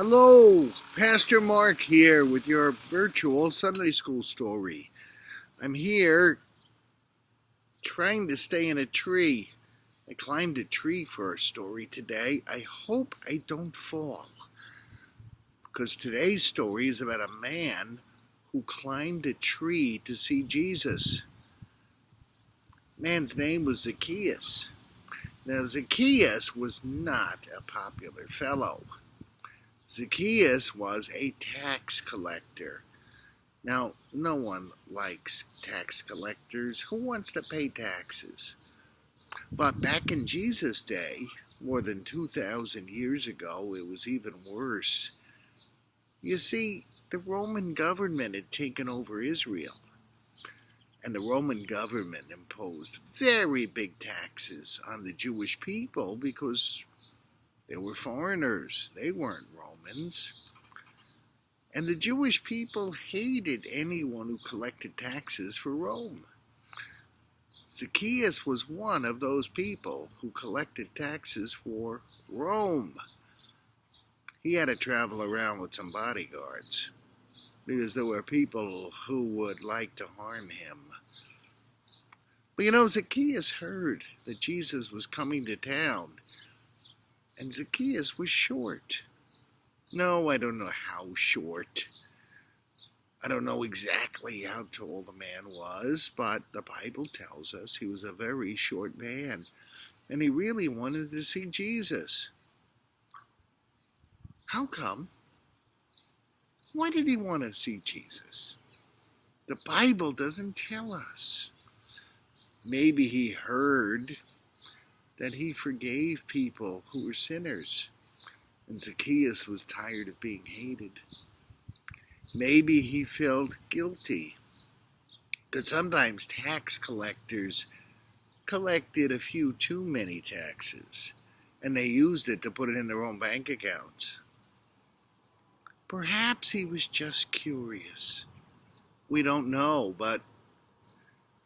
Hello, Pastor Mark here with your virtual Sunday school story. I'm here trying to stay in a tree. I climbed a tree for a story today. I hope I don't fall, because today's story is about a man who climbed a tree to see Jesus. Man's name was Zacchaeus. Now, Zacchaeus was not a popular fellow. Zacchaeus was a tax collector. Now, no one likes tax collectors. Who wants to pay taxes? But back in Jesus' day, more than 2,000 years ago, it was even worse. You see, the Roman government had taken over Israel, and the Roman government imposed very big taxes on the Jewish people because they were foreigners. They weren't Romans. And the Jewish people hated anyone who collected taxes for Rome. Zacchaeus was one of those people who collected taxes for Rome. He had to travel around with some bodyguards because there were people who would like to harm him. But Zacchaeus heard that Jesus was coming to town, and Zacchaeus was short. No, I don't know how short. I don't know exactly how tall the man was, but the Bible tells us he was a very short man, and he really wanted to see Jesus. How come? Why did he want to see Jesus? The Bible doesn't tell us. Maybe he heard that he forgave people who were sinners, and Zacchaeus was tired of being hated. Maybe he felt guilty, because sometimes tax collectors collected a few too many taxes, and they used it to put it in their own bank accounts. Perhaps he was just curious. We don't know, but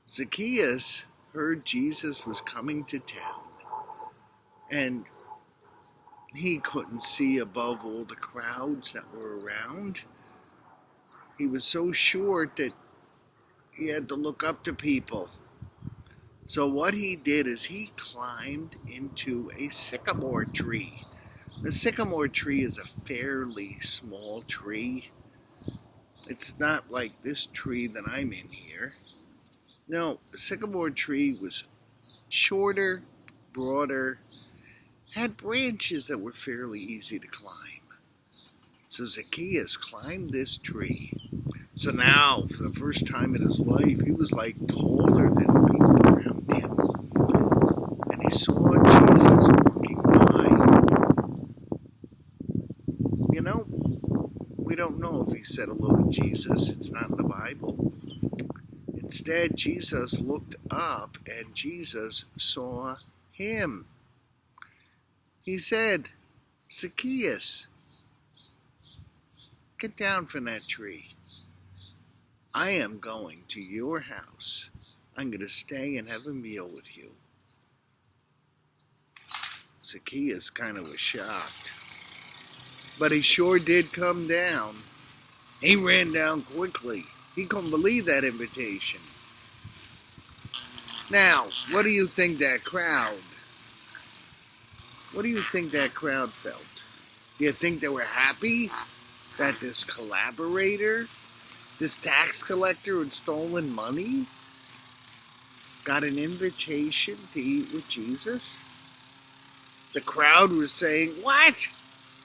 Zacchaeus heard Jesus was coming to town, and he couldn't see above all the crowds that were around. He was so short that he had to look up to people. So what he did is he climbed into a sycamore tree. The sycamore tree is a fairly small tree. It's not like this tree that I'm in here. No, the sycamore tree was shorter, broader, had branches that were fairly easy to climb. So Zacchaeus climbed this tree. So now, for the first time in his life, he was like taller than people around him. And he saw Jesus walking by. We don't know if he said hello to Jesus. It's not in the Bible. Instead, Jesus looked up and Jesus saw him. He said, "Zacchaeus, get down from that tree. I am going to your house. I'm going to stay and have a meal with you." Zacchaeus kind of was shocked, but he sure did come down. He ran down quickly. He couldn't believe that invitation. Now, what do you think that crowd felt? Do you think they were happy that this collaborator, this tax collector who had stolen money, got an invitation to eat with Jesus? The crowd was saying, "What?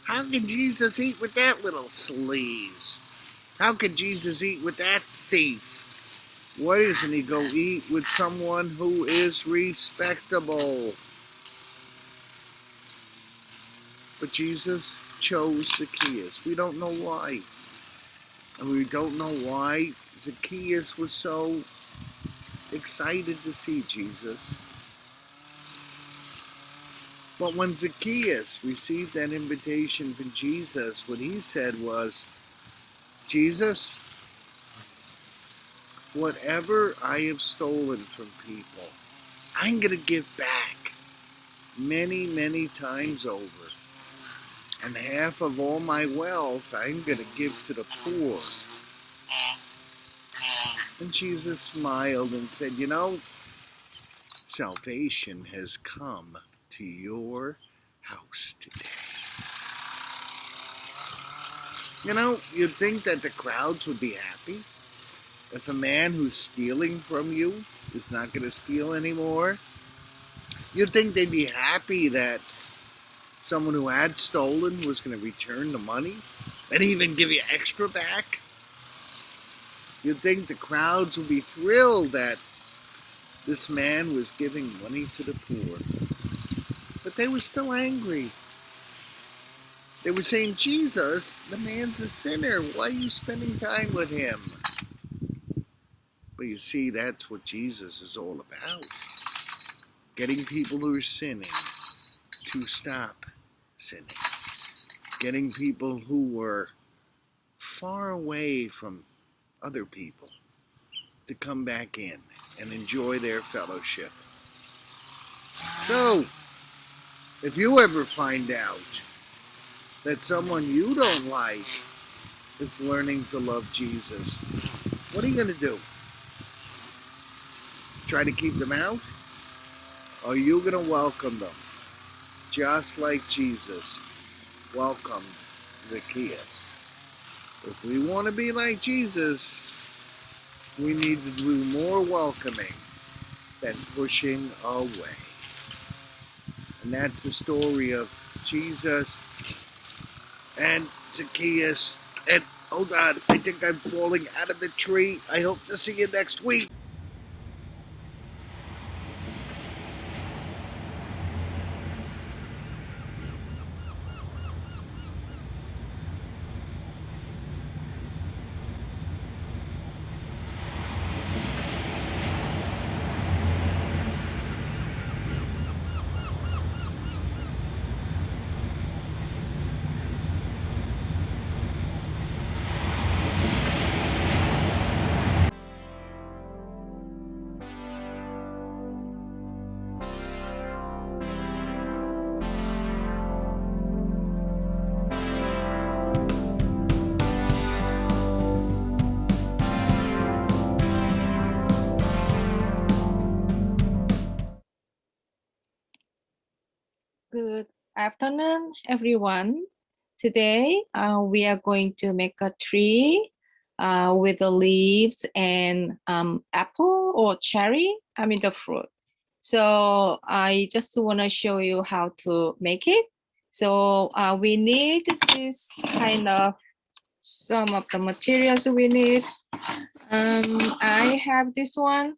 How can Jesus eat with that little sleaze? How can Jesus eat with that thief? Why doesn't he go eat with someone who is respectable?" But Jesus chose Zacchaeus. We don't know why. And we don't know why Zacchaeus was so excited to see Jesus. But when Zacchaeus received that invitation from Jesus, what he said was, "Jesus, whatever I have stolen from people, I'm going to give back many, many times over." and half of all my wealth I'm going to give to the poor. And Jesus smiled and said, you know, salvation has come to your house today. You know, you'd think that the crowds would be happy if a man who's stealing from you is not going to steal anymore. You'd think they'd be happy that someone who had stolen was going to return the money and even give you extra back. You'd think the crowds would be thrilled that this man was giving money to the poor. But they were still angry. They were saying, Jesus, the man's a sinner. Why are you spending time with him? But you see, that's what Jesus is all about. Getting people who are sinning to stop sinning. Getting people who were far away from other people to come back in and enjoy their fellowship. So, if you ever find out that someone you don't like is learning to love Jesus, what are you going to do? Try to keep them out? Or are you going to welcome them? Just like Jesus welcomed Zacchaeus. If we want to be like Jesus, we need to do more welcoming than pushing away. And that's the story of Jesus and Zacchaeus. And, oh God, I think I'm falling out of the tree. I hope to see you next week. Good afternoon, everyone. Today, we are going to make a tree with the leaves and apple or cherry, the fruit. So I just want to show you how to make it. So we need this kind of some of the materials we need. I have this one.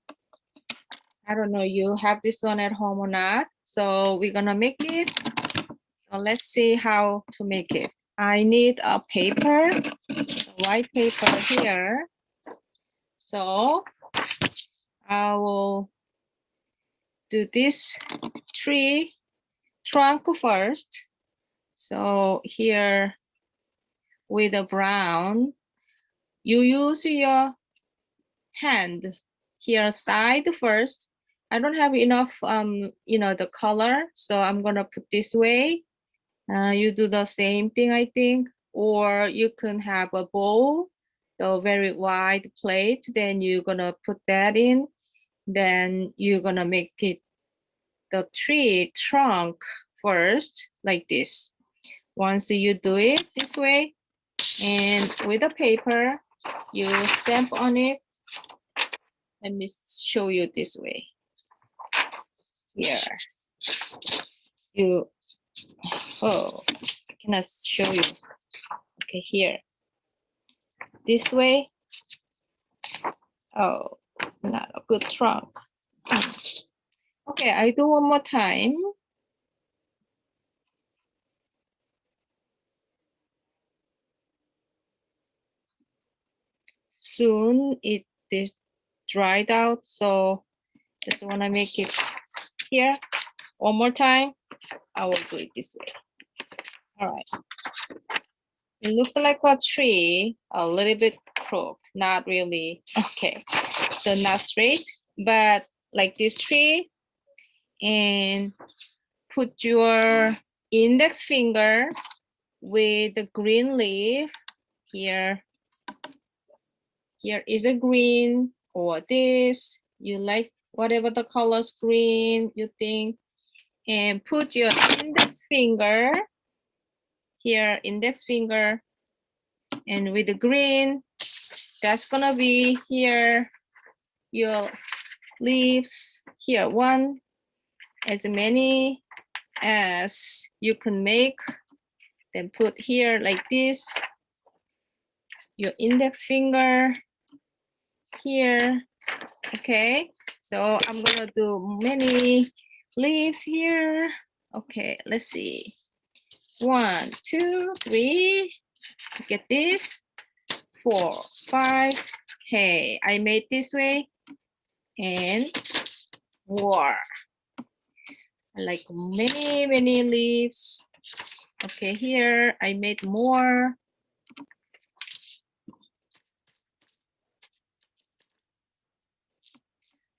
I don't know, you have this one at home or not. So we're gonna make it. So let's see how to make it. I need a paper, a white paper here. So I will do this tree trunk first. So here with the brown, you use your hand here side first. I don't have enough, the color, so I'm gonna put this way. You do the same thing, I think, or you can have a bowl, the very wide plate, then you're gonna put that in, then you're gonna make it the tree trunk first, like this. Once you do it this way, and with the paper, you stamp on it. Let me show you this way. Here, I cannot show you. Okay, here. This way. Oh, not a good trunk. Okay, I do one more time. Soon it is dried out, so just want to make it here. One more time. I will do it this way. All right. It looks like a tree, a little bit crooked, not really. Okay, so not straight, but like this tree, and put your index finger with the green leaf. Here is a green, or this. You like whatever the colors green you think. And put your index finger here, index finger, and with the green, that's gonna be here your leaves. Here, one, as many as you can make. Then put here like this, your index finger here. Okay, so I'm gonna do many leaves here. Okay, let's see. 1, 2, 3. Get this. 4, 5. Hey, I made this way. And more. I like many leaves. Okay, here I made more.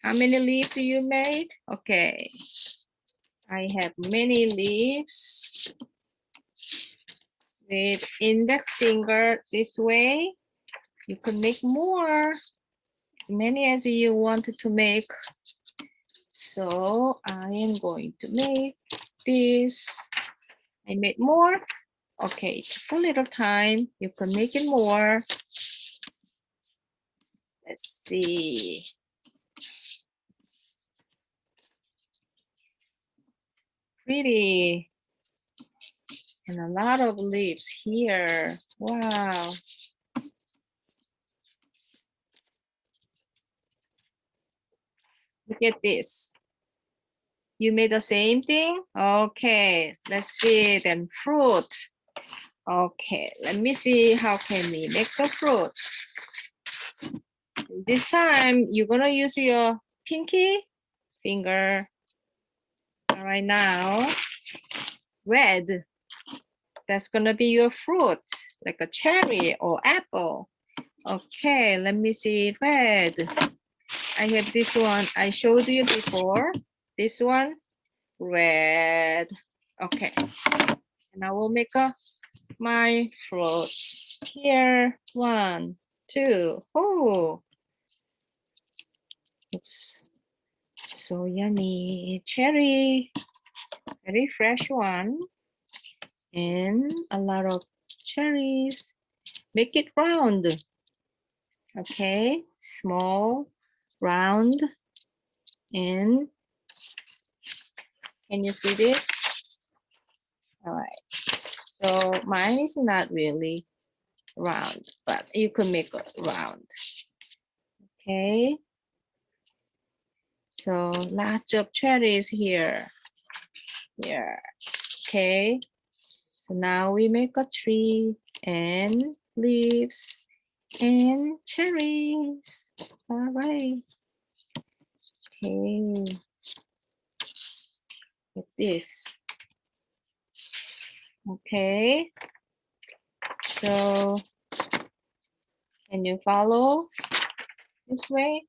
How many leaves you made? Okay, I have many leaves. With index finger this way, you can make more, as many as you wanted to make. So I am going to make this. I made more. Okay, just a little time. You can make it more. Let's see. Pretty. And a lot of leaves here. Wow. Look at this. You made the same thing? Okay, let's see then fruit. Okay, let me see how can we make the fruit. This time you're gonna use your pinky finger. All right, now red. That's gonna be your fruit, like a cherry or apple. Okay, let me see red. I have this one I showed you before. This one, red. Okay, and I will make my fruits here. 1, 2. Oh, looks so yummy. Cherry, very fresh one, and a lot of cherries. Make it round. Okay, small, round, and can you see this? All right, so mine is not really round, but you can make it round. Okay, so lots of cherries here. Okay, so now we make a tree and leaves and cherries. All right. Okay, like this. Okay, so can you follow this way?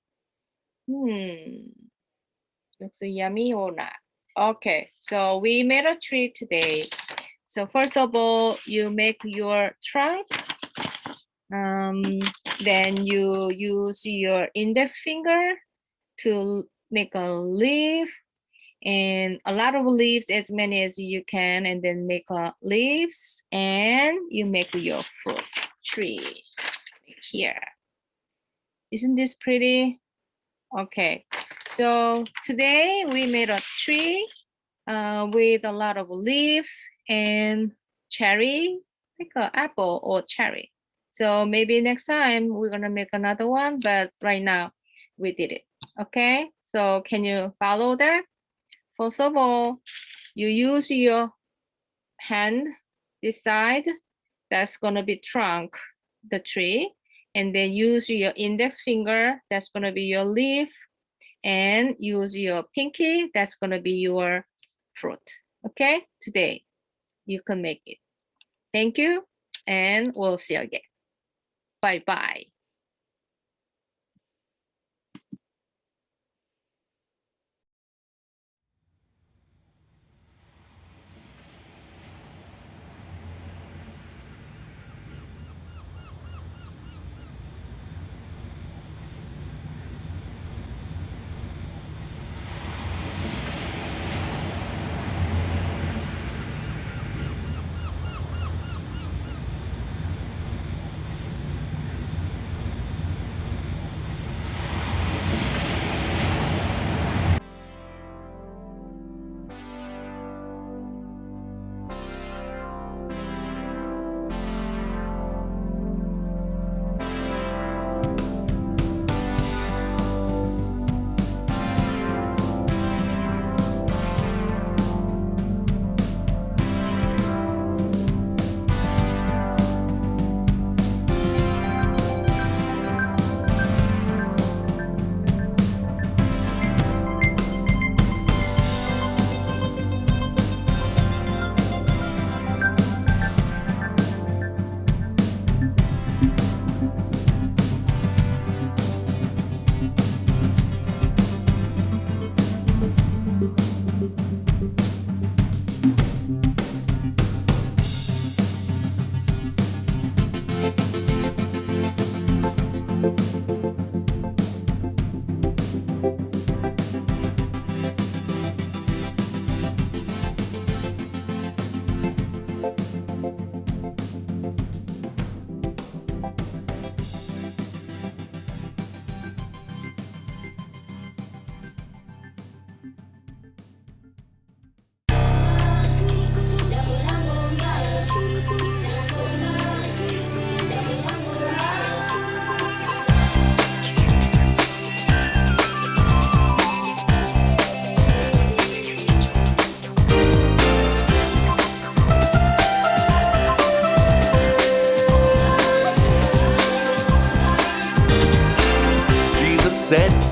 Looks yummy or not? Okay, so we made a tree today. So first of all, you make your trunk. Then you use your index finger to make a leaf, and a lot of leaves, as many as you can, and then make leaves, and you make your fruit tree here. Isn't this pretty? Okay, so today we made a tree with a lot of leaves and cherry, like an apple or cherry. So maybe next time we're gonna make another one, but right now we did it. Okay, so can you follow that? First of all, you use your hand, this side, that's gonna be trunk, the tree, and then use your index finger, that's gonna be your leaf, and use your pinky, that's gonna be your fruit. Okay, today you can make it. Thank you, and we'll see you again. Bye-bye. set